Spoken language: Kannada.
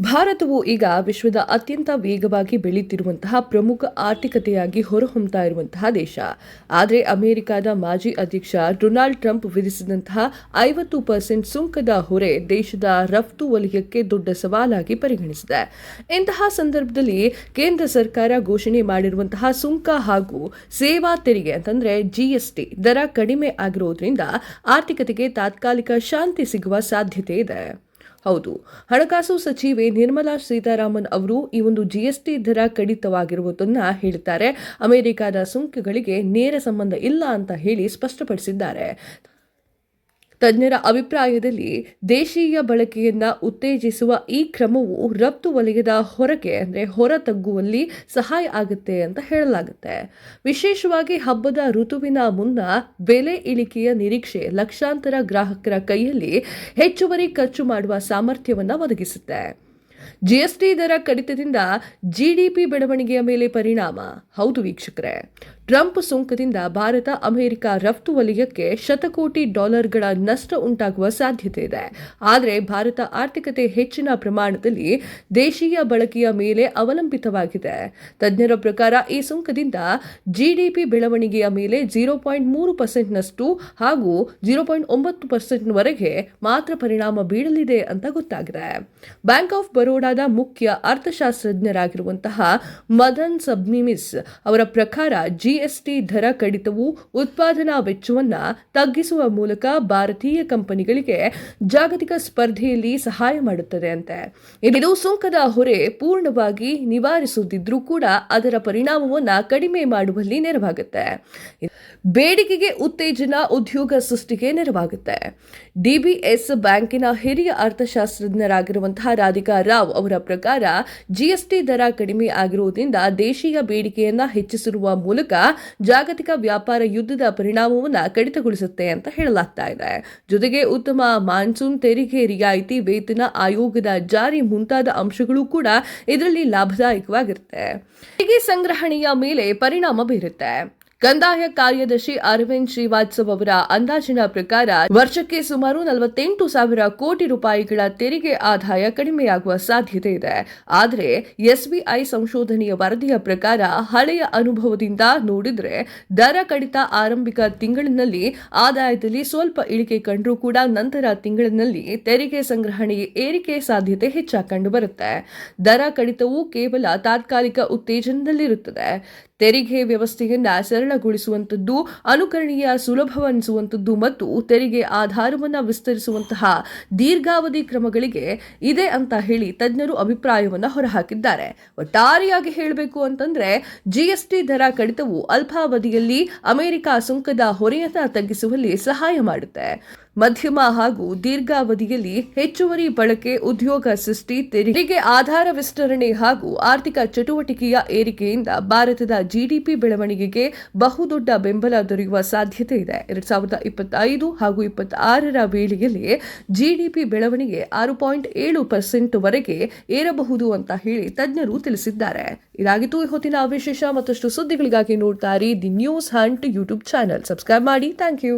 ಭಾರತವು ಈಗ ವಿಶ್ವದ ಅತ್ಯಂತ ವೇಗವಾಗಿ ಬೆಳೆಯುತ್ತಿರುವಂತಹ ಪ್ರಮುಖ ಆರ್ಥಿಕತೆಯಾಗಿ ಹೊರಹೊಮ್ಮುತ್ತಾ ಇರುವಂತಹ ದೇಶ. ಆದರೆ ಅಮೆರಿಕದ ಮಾಜಿ ಅಧ್ಯಕ್ಷ ಡೊನಾಲ್ಡ್ ಟ್ರಂಪ್ ವಿಧಿಸಿದಂತಹ 50% ಸುಂಕದ ಹೊರೆ ದೇಶದ ರಫ್ತು ವಲಯಕ್ಕೆ ದೊಡ್ಡ ಸವಾಲಾಗಿ ಪರಿಗಣಿಸಿದೆ. ಇಂತಹ ಸಂದರ್ಭದಲ್ಲಿ ಕೇಂದ್ರ ಸರ್ಕಾರ ಘೋಷಣೆ ಮಾಡಿರುವಂತಹ ಸುಂಕ ಹಾಗೂ ಸೇವಾ ತೆರಿಗೆ ಅಂತಂದ್ರೆ ಜಿಎಸ್ಟಿ ದರ ಕಡಿಮೆ ಆಗಿರೋದ್ರಿಂದ ಆರ್ಥಿಕತೆಗೆ ತಾತ್ಕಾಲಿಕ ಶಾಂತಿ ಸಿಗುವ ಸಾಧ್ಯತೆ ಇದೆ. ಹೌದು, ಹಣಕಾಸು ಸಚಿವೆ ನಿರ್ಮಲಾ ಸೀತಾರಾಮನ್ ಅವರು ಈ ಒಂದು ಜಿಎಸ್ಟಿ ದರ ಕಡಿತವಾಗಿರುವುದನ್ನು ಹೇಳಿದ್ದಾರೆ. ಅಮೆರಿಕದ ಸುಂಕಗಳಿಗೆ ನೇರ ಸಂಬಂಧ ಇಲ್ಲ ಅಂತ ಹೇಳಿ ಸ್ಪಷ್ಟಪಡಿಸಿದ್ದಾರೆ. ತಜ್ಞರ ಅಭಿಪ್ರಾಯದಲ್ಲಿ ದೇಶೀಯ ಬಳಕೆಯನ್ನ ಉತ್ತೇಜಿಸುವ ಈ ಕ್ರಮವು ರಫ್ತು ವಲಯದ ಹೊರ ತಗ್ಗುವಲ್ಲಿ ಸಹಾಯ ಆಗುತ್ತೆ ಅಂತ ಹೇಳಲಾಗುತ್ತೆ. ವಿಶೇಷವಾಗಿ ಹಬ್ಬದ ಋತುವಿನ ಮುನ್ನ ಬೆಲೆ ಇಳಿಕೆಯ ನಿರೀಕ್ಷೆ ಲಕ್ಷಾಂತರ ಗ್ರಾಹಕರ ಕೈಯಲ್ಲಿ ಹೆಚ್ಚುವರಿ ಖರ್ಚು ಮಾಡುವ ಸಾಮರ್ಥ್ಯವನ್ನು ಒದಗಿಸುತ್ತೆ. ಜಿಎಸ್ಟಿ ದರ ಕಡಿತದಿಂದ ಜಿಡಿಪಿ ಬೆಳವಣಿಗೆಯ ಮೇಲೆ ಪರಿಣಾಮ. ಹೌದು ವೀಕ್ಷಕರೇ, ಟ್ರಂಪ್ ಸುಂಕದಿಂದ ಭಾರತ ಅಮೆರಿಕ ರಫ್ತು ವಲಯಕ್ಕೆ ಶತಕೋಟಿ ಡಾಲರ್ಗಳ ನಷ್ಟ ಉಂಟಾಗುವ ಸಾಧ್ಯತೆ ಇದೆ. ಆದರೆ ಭಾರತ ಆರ್ಥಿಕತೆ ಹೆಚ್ಚಿನ ಪ್ರಮಾಣದಲ್ಲಿ ದೇಶೀಯ ಬಳಕೆಯ ಮೇಲೆ ಅವಲಂಬಿತವಾಗಿದೆ. ತಜ್ಞರ ಪ್ರಕಾರ ಈ ಸುಂಕದಿಂದ ಜಿಡಿಪಿ ಬೆಳವಣಿಗೆಯ ಮೇಲೆ 0.3%ನಷ್ಟು ಹಾಗೂ 0.9%ವರೆಗೆ ಮಾತ್ರ ಪರಿಣಾಮ ಬೀಳಲಿದೆ ಅಂತ ಗೊತ್ತಾಗಿದೆ. ಬ್ಯಾಂಕ್ ಆಫ್ ಬರೋಡಾದ ಮುಖ್ಯ ಅರ್ಥಶಾಸ್ತ್ರಜ್ಞರಾಗಿರುವಂತಹ ಮದನ್ ಸಬ್ನಿಮಿಸ್ ಅವರ ಪ್ರಕಾರ ಜಿಎಸ್ಟಿ ದರ ಕಡಿತವು ಉತ್ಪಾದನಾ ವೆಚ್ಚವನ್ನು ತಗ್ಗಿಸುವ ಮೂಲಕ ಭಾರತೀಯ ಕಂಪನಿಗಳಿಗೆ ಜಾಗತಿಕ ಸ್ಪರ್ಧೆಯಲ್ಲಿ ಸಹಾಯ ಮಾಡುತ್ತದೆ ಅಂತೆ. ಇದು ಸುಂಕದ ಹೊರೆ ಪೂರ್ಣವಾಗಿ ನಿವಾರಿಸುತ್ತಿದ್ರೂ ಕೂಡ ಅದರ ಪರಿಣಾಮವನ್ನು ಕಡಿಮೆ ಮಾಡುವಲ್ಲಿ ನೆರವಾಗುತ್ತೆ. ಬೇಡಿಕೆಗೆ ಉತ್ತೇಜನ, ಉದ್ಯೋಗ ಸೃಷ್ಟಿಗೆ ನೆರವಾಗುತ್ತೆ. ಡಿಬಿಎಸ್ ಬ್ಯಾಂಕಿನ ಹಿರಿಯ ಅರ್ಥಶಾಸ್ತ್ರಜ್ಞರಾಗಿರುವಂತಹ ರಾಧಿಕಾ ರಾವ್ ಅವರ ಪ್ರಕಾರ ಜಿಎಸ್ಟಿ ದರ ಕಡಿಮೆ ಆಗಿರುವುದರಿಂದ ದೇಶೀಯ ಬೇಡಿಕೆಯನ್ನ ಹೆಚ್ಚಿಸಿರುವ ಮೂಲಕ ಜಾಗತಿಕ ವ್ಯಾಪಾರ ಯುದ್ಧದ ಪರಿಣಾಮವನ್ನು ಕಡಿತಗೊಳಿಸುತ್ತೆ ಅಂತ ಹೇಳಲಾಗ್ತಾ ಇದೆ. ಜೊತೆಗೆ ಉತ್ತಮ ಮಾನ್ಸೂನ್, ತೆರಿಗೆ ರಿಯಾಯಿತಿ, ವೇತನ ಆಯೋಗದ ಜಾರಿ ಮುಂತಾದ ಅಂಶಗಳು ಕೂಡ ಇದರಲ್ಲಿ ಲಾಭದಾಯಕವಾಗಿರುತ್ತೆ. ತೆರಿಗೆ ಸಂಗ್ರಹಣೆಯ ಮೇಲೆ ಪರಿಣಾಮ ಬೀರುತ್ತೆ. ಕಂದಾಯ ಕಾರ್ಯದರ್ಶಿ ಅರವಿಂದ್ ಶ್ರೀವಾತ್ಸವ್ ಅವರ ಅಂದಾಜಿನ ಪ್ರಕಾರ ವರ್ಷಕ್ಕೆ ಸುಮಾರು 48,000 ಕೋಟಿ ರೂಪಾಯಿಗಳ ತೆರಿಗೆ ಆದಾಯ ಕಡಿಮೆಯಾಗುವ ಸಾಧ್ಯತೆ ಇದೆ. ಆದರೆ ಎಸ್ಬಿಐ ಸಂಶೋಧನೆಯ ವರದಿಯ ಪ್ರಕಾರ ಹಳೆಯ ಅನುಭವದಿಂದ ನೋಡಿದ್ರೆ ದರ ಕಡಿತ ಆರಂಭಿಕ ತಿಂಗಳಿನಲ್ಲಿ ಆದಾಯದಲ್ಲಿ ಸ್ವಲ್ಪ ಇಳಿಕೆ ಕಂಡರೂ ಕೂಡ ನಂತರ ತಿಂಗಳಿನಲ್ಲಿ ತೆರಿಗೆ ಸಂಗ್ರಹಣೆಗೆ ಏರಿಕೆ ಸಾಧ್ಯತೆ ಹೆಚ್ಚಾಗಿ ಕಂಡುಬರುತ್ತೆ. ದರ ಕಡಿತವು ಕೇವಲ ತಾತ್ಕಾಲಿಕ ಉತ್ತೇಜನದಲ್ಲಿರುತ್ತದೆ. ತೆರಿಗೆ ವ್ಯವಸ್ಥೆಯನ್ನ ಸರಳಗೊಳಿಸುವಂಥದ್ದು, ಅನುಕರಣೀಯ ಸುಲಭವೆನಿಸುವಂಥದ್ದು ಮತ್ತು ತೆರಿಗೆ ಆಧಾರವನ್ನು ವಿಸ್ತರಿಸುವಂತಹ ದೀರ್ಘಾವಧಿ ಕ್ರಮಗಳಿಗೆ ಇದೆ ಅಂತ ಹೇಳಿ ತಜ್ಞರು ಅಭಿಪ್ರಾಯವನ್ನು ಹೊರಹಾಕಿದ್ದಾರೆ. ಒಟ್ಟಾರೆಯಾಗಿ ಹೇಳಬೇಕು ಅಂತಂದ್ರೆ ಜಿಎಸ್ಟಿ ದರ ಕಡಿತವು ಅಲ್ಪಾವಧಿಯಲ್ಲಿ ಅಮೆರಿಕ ಸುಂಕದ ಹೊರೆಯನ್ನು ತಗ್ಗಿಸುವಲ್ಲಿ ಸಹಾಯ ಮಾಡುತ್ತೆ. ಮಧ್ಯಮ ಹಾಗೂ ದೀರ್ಘಾವಧಿಯಲ್ಲಿ ಹೆಚ್ಚುವರಿ ಬಳಕೆ, ಉದ್ಯೋಗ ಸೃಷ್ಟಿ, ತೆರಿಗೆ ಆಧಾರ ವಿಸ್ತರಣೆ ಹಾಗೂ ಆರ್ಥಿಕ ಚಟುವಟಿಕೆಯ ಏರಿಕೆಯಿಂದ ಭಾರತದ ಜಿಡಿಪಿ ಬೆಳವಣಿಗೆಗೆ ಬಹುದೊಡ್ಡ ಬೆಂಬಲ ದೊರೆಯುವ ಸಾಧ್ಯತೆ ಇದೆ. 2025 ಹಾಗೂ 26ರ ವೇಳೆಯಲ್ಲಿ ಜಿಡಿಪಿ ಬೆಳವಣಿಗೆ 6.7% ವರೆಗೆ ಏರಬಹುದು ಅಂತ ಹೇಳಿ ತಜ್ಞರು ತಿಳಿಸಿದ್ದಾರೆ. ಇದಾಗಿತ್ತು ಹೊತ್ತಿನ ವಿಶೇಷ. ಮತ್ತಷ್ಟು ಸುದ್ದಿಗಳಿಗಾಗಿ ನೋಡ್ತಾ ಇರಿ the news hunt YouTube channel. Subscribe ಮಾಡಿ. Thank you.